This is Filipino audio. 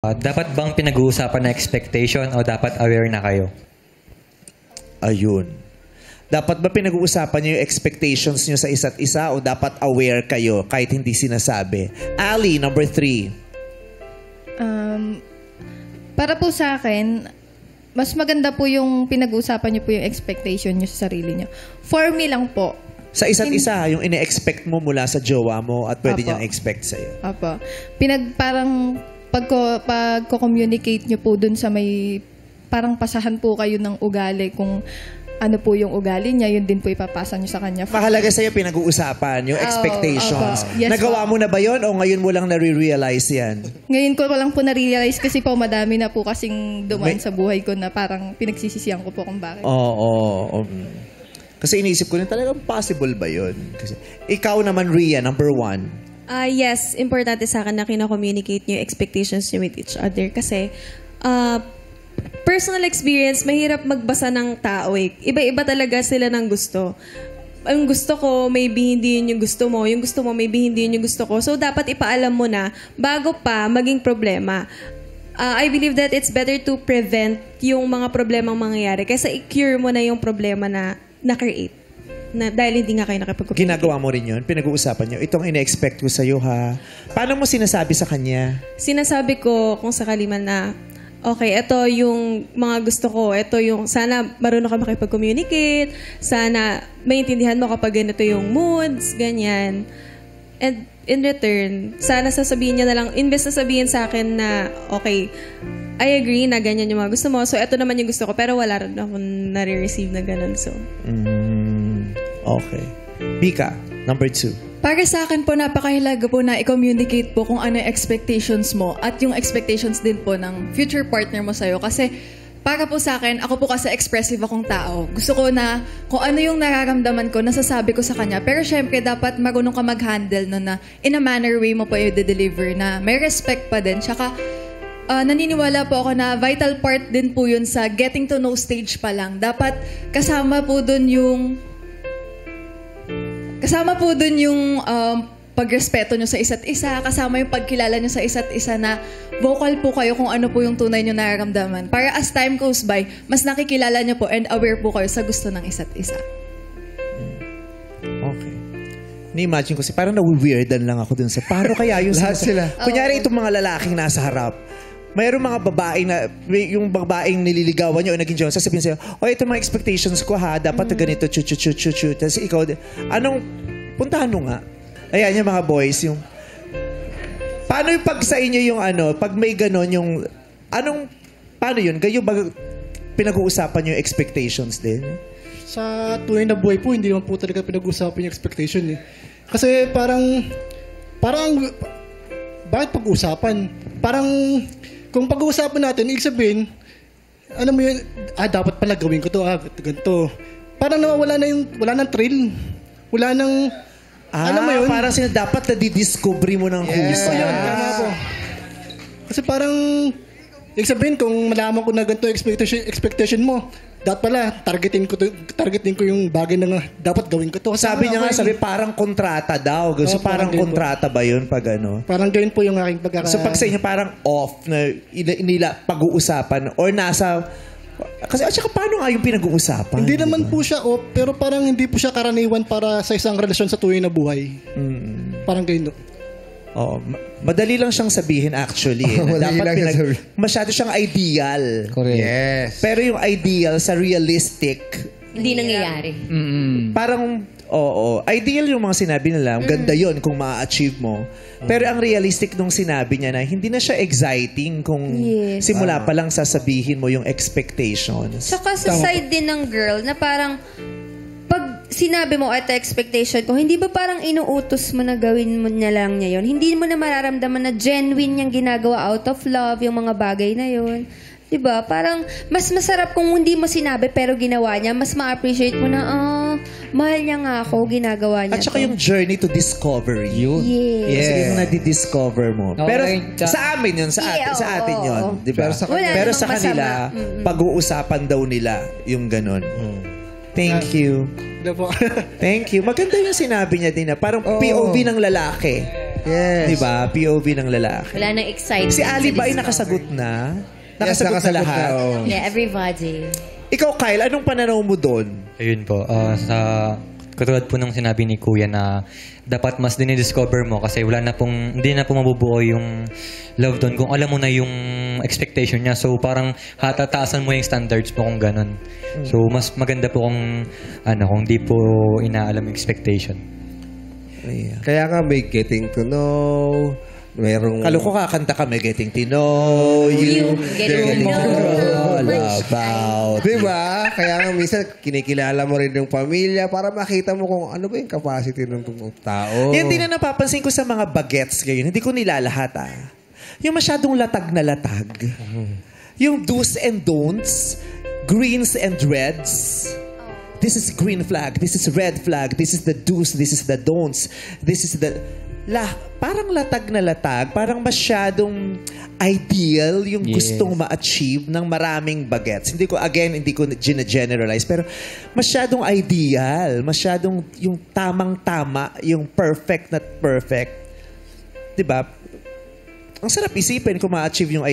Dapat bang pinag-uusapan na expectation o dapat aware na kayo? Ayun. Dapat ba pinag-uusapan niyo yung expectations niyo sa isa't isa o dapat aware kayo kahit hindi sinasabi? Ali, number 3. Para po sa akin, mas maganda po yung pinag-uusapan niyo po yung expectation niyo sa sarili niyo. For me lang po. Sa isa't isa, yung ine-expect mo mula sa jowa mo at pwede niyang expect sa'yo. Apo. Parang pagko-communicate niyo po dun sa may parang pasahan po kayo ng ugali kung ano po yung ugali niya, yun din po ipapasa niyo sa kanya. Mahalaga sa'yo pinag-uusapan, yung expectations. Yes, Nagawa mo na ba yun o ngayon mo lang nare-realize yan? Ngayon ko lang po na-realize kasi po madami na po kasing dumaan sa buhay ko na parang pinagsisisihan ko po kung bakit. Oo. Kasi iniisip ko na talagang possible ba yun? Kasi, ikaw naman, Rhea, number 1. Yes, importante sa akin na kina-communicate niyo yung expectations niyo with each other. Kasi, personal experience, mahirap magbasa ng tao eh. Iba-iba talaga sila ng gusto. Ang gusto ko, maybe hindi yun yung gusto mo. Yung gusto mo, maybe hindi yun yung gusto ko. So, dapat ipaalam mo na bago pa maging problema. I believe that it's better to prevent yung mga problemang mangyayari kaysa i-cure mo na yung problema na na-create. Dahil hindi nga kayo nakipag-communicate. Ginagawa mo rin yun? Pinag-uusapan niyo? Itong ine-expect ko sa'yo, ha? Paano mo sinasabi sa kanya? Sinasabi ko kung sakali man na, okay, ito yung mga gusto ko. Ito yung, sana marunong ka makipag-communicate. Sana maintindihan mo kapag ganito yung moods, ganyan. And in return, sana sasabihin niya na lang, imbes na sabihin sa akin na, okay, I agree na ganyan yung mga gusto mo. So, ito naman yung gusto ko. Pero wala rin akong nare-receive na ganun. So, okay. Bika, number 2. Para sa akin po, napakahalaga po na i-communicate po kung ano yung expectations mo at yung expectations din po ng future partner mo sa'yo. Kasi para po sa akin, ako po kasi expressive akong tao. Gusto ko na kung ano yung nararamdaman ko, nasasabi ko sa kanya. Pero syempre, dapat marunong ka mag-handle na in a manner way mo po yung deliver na may respect pa din. Tsaka, naniniwala po ako na vital part din po yun sa getting to know stage pa lang. Dapat kasama po dun yung pagrespeto nyo sa isa't isa, kasama yung pagkilala nyo sa isa't isa na vocal po kayo kung ano po yung tunay nyo nararamdaman. Para as time goes by, mas nakikilala nyo po and aware po kayo sa gusto ng isa't isa. Okay. Ni-imagine ko parang na-weirdan lang ako dun sa paano kaya yung lahat sila. Kunyari itong mga lalaking nasa harap. Mayroong mga babae na, yung babaeng nililigawan nyo o naging jowa, sasabihin sa'yo, itong mga expectations ko ha, dapat ganito, chu. Tapos ikaw, puntahan mo nga. Ayan yung mga boys, yung, paano yung pag sa inyo yung pag may ganon yung, paano yun? Kayo ba pinag-uusapan yung expectations din? Sa tunay na buhay po, hindi naman po talaga pinag-uusapan yung expectation eh. Kasi parang, bakit pag-uusapan? Parang, kung pag-uusapan natin, ibig sabihin, alam mo yun, dapat pala gawin ko to, ganito. Parang nawawala na wala nang thrill. Wala nang, alam mo yun. Parang dapat na didiscovery mo ng husay. Yun, tama po. Kasi parang, ibig sabihin, kung malaman ko na ganito expectation mo, dapat pala, targetin ko yung bagay na dapat gawin ko to. Sabi niya nga, parang kontrata daw. So parang kontrata ba yun pag Parang ganyan po yung aking pagkaka... So pag sa inyo parang off na nila pag-uusapan or nasa... Kasi at saka paano nga yung pinag-uusapan? Hindi naman po siya off, pero parang hindi po siya karaniwan para sa isang relasyon sa tunay na buhay. Parang ganyan. Madali lang siyang sabihin actually. Masyado siyang ideal. Correct. Yes. Pero yung ideal sa realistic, hindi nangyayari. parang, ideal yung mga sinabi nila. Ganda yun kung ma-achieve mo. Pero ang realistic nung sinabi niya na hindi na siya exciting kung simula pa lang sasabihin mo yung expectations. Saka sa side din ng girl na parang sinabi mo at expectation ko, hindi ba parang inuutos mo na gawin mo na lang niya yun? Hindi mo na mararamdaman na genuine niyang ginagawa out of love, yung mga bagay na yun. Diba? Parang mas masarap kung hindi mo sinabi pero ginawa niya, mas ma-appreciate mo na, mahal niya nga ako, ginagawa niya. At saka yung journey to discovery. Yes. Kasi yung nadi-discover mo. Okay. Pero sa amin yun, sa atin yun. Diba? Pero sa kanila, pag-uusapan daw nila yung ganun. Thank you. Thank you. Maganda yung sinabi niya din na parang POV ng lalaki. Yes. Di ba? POV ng lalaki. Wala nang excitement. Si Ali ba ay discover. nakasagot na? Yes, Nakasagot na lahat? oo. Yeah, everybody. Ikaw, Kyle, anong pananaw mo doon? Ayun po, sa katulad po ng sinabi ni Kuya na dapat mas dinidiscover mo kasi hindi na po mabubuo yung love doon kung alam mo na yung expectation niya. So parang hatataasan mo yung standards mo kung ganun. So mas maganda po kung di po inaalam yung expectation. Kaya nga may getting to know, merong... Kalo ko kakanta kami, Getting to Know You, Getting to know all about. Diba? Kaya nga minsan kinikilala mo rin yung pamilya para makita mo kung ano ba yung capacity ng tao. Yan din na napapansin ko sa mga bagets ngayon. Hindi ko nilalahat Yung masyadong latag na latag. Yung do's and don'ts, greens and reds. This is green flag, this is red flag, this is the do's, this is the don'ts, this is the... parang latag na latag, parang masyadong ideal yung gustong ma-achieve ng maraming bagets. Hindi ko gina-generalize, pero masyadong ideal, masyadong yung tamang-tama, yung perfect na perfect. Diba? Ang sarap isipin kung ma-achieve yung